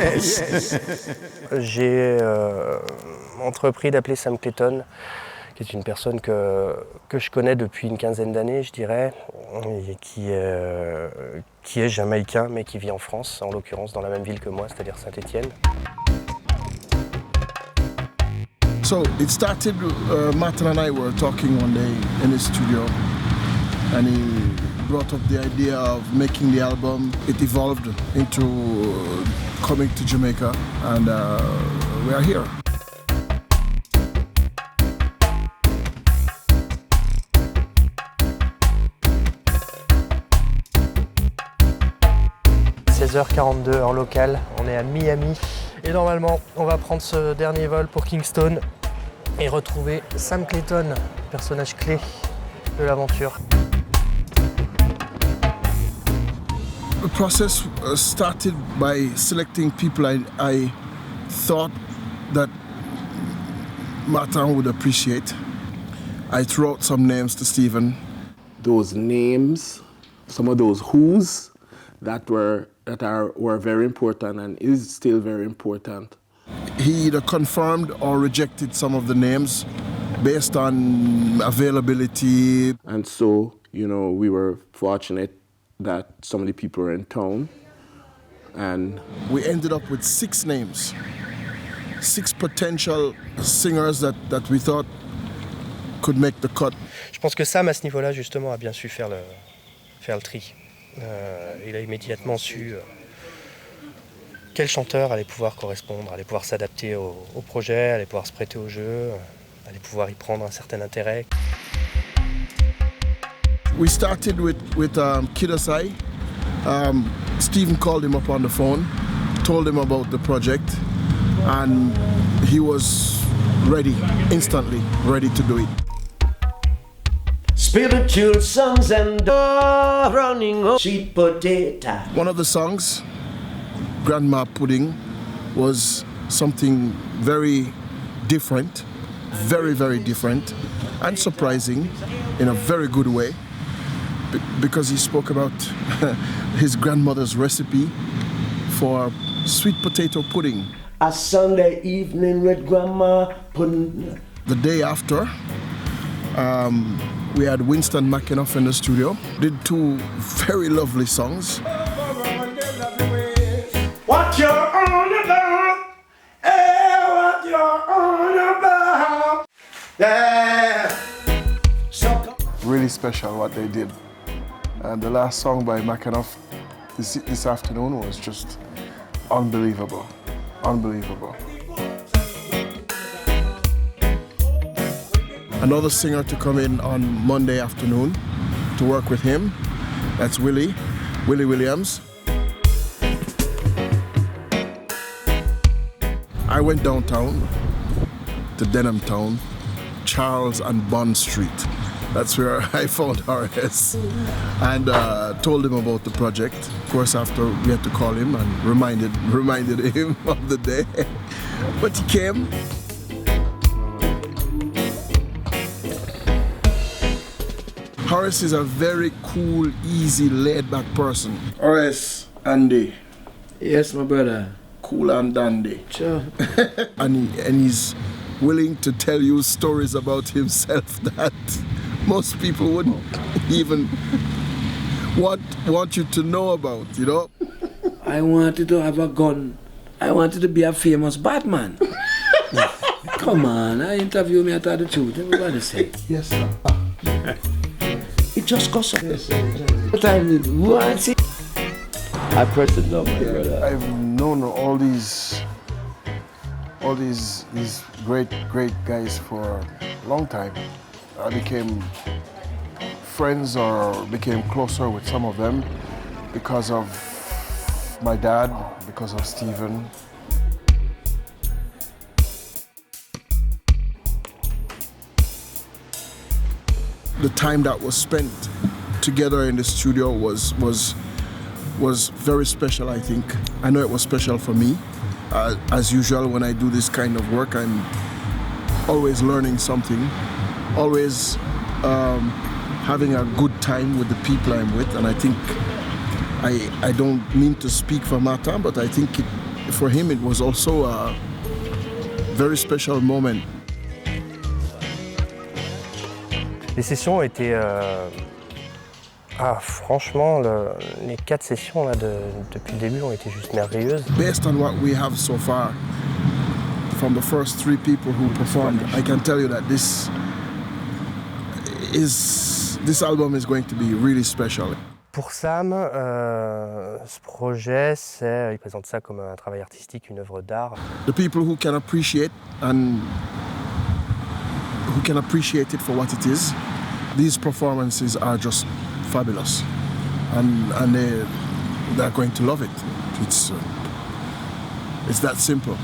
Yes. J'ai entrepris d'appeler Sam Clayton, qui est une personne que je connais depuis une quinzaine d'années, je dirais, et qui est jamaïcain, mais qui vit en France, en l'occurrence dans la même ville que moi, c'est-à-dire Saint-Étienne. So it started, Martin and I were talking one day in his studio, and he brought up the idea of making the album. It evolved into coming to Jamaica, and we are here. – 16h42 heure locale, on est à Miami et normalement on va prendre ce dernier vol pour Kingston et retrouver Sam Clayton, personnage clé de l'aventure. The process started by selecting people I thought that Martin would appreciate. I threw out some names to Stephen. Those names, some of those who's that were very important and is still very important. He either confirmed or rejected some of the names based on availability. And so, you know, we were fortunate that so many people were in town. And we ended up with 6 names, 6 potential singers that we thought could make the cut. Je pense que Sam, à ce niveau-là, justement, a bien su faire le tri. Il a immédiatement su quel chanteur allait pouvoir correspondre, allait pouvoir s'adapter au projet, allait pouvoir se prêter au jeu, allait pouvoir y prendre un certain intérêt. We started with Kid Asai. Stephen called him up on the phone, told him about the project, and he was ready, instantly ready to do it. Spiritual songs and running on sweet potato. One of the songs, Grandma Pudding, was something very different, very, very different, and surprising in a very good way, because he spoke about his grandmother's recipe for sweet potato pudding. A Sunday evening with Grandma pudding. The day after, we had Winston McAnuff in the studio, did 2 very lovely songs. What you're on about, what you're on about, yeah. Really special what they did. And the last song by McAnuff this afternoon was just unbelievable, unbelievable. Another singer to come in on Monday afternoon to work with him, that's Willie Williams. I went downtown to Denham Town, Charles and Bond Street. That's where I found RS and told him about the project. Of course, after we had to call him and reminded him of the day. But he came. Horace is a very cool, easy, laid-back person. Horace, Andy. Yes, my brother. Cool and dandy. Sure. and he's willing to tell you stories about himself that most people wouldn't even want you to know about, you know? I wanted to have a gun. I wanted to be a famous Batman. Come on, I interview me, I tell the truth. Everybody say. Yes, sir. It just goes up. What I need, what's it? I personally love my brother. I've known all these great guys for a long time. I became friends or became closer with some of them because of my dad, because of Stephen. The time that was spent together in the studio was very special, I think. I know it was special for me. As usual, when I do this kind of work, I'm always learning something, always having a good time with the people I'm with. And I think, I don't mean to speak for Martin, but I think for him, it was also a very special moment. Les sessions étaient... franchement, les 4 sessions là, depuis le début ont été juste merveilleuses. Based on what we have so far, from the first 3 people who performed, I can tell you that this album is going to be really special. Pour Sam, ce projet, il présente ça comme un travail artistique, une œuvre d'art. The people who can appreciate and who can appreciate it for what it is, these performances are just fabulous, and they're going to love it. It's that simple.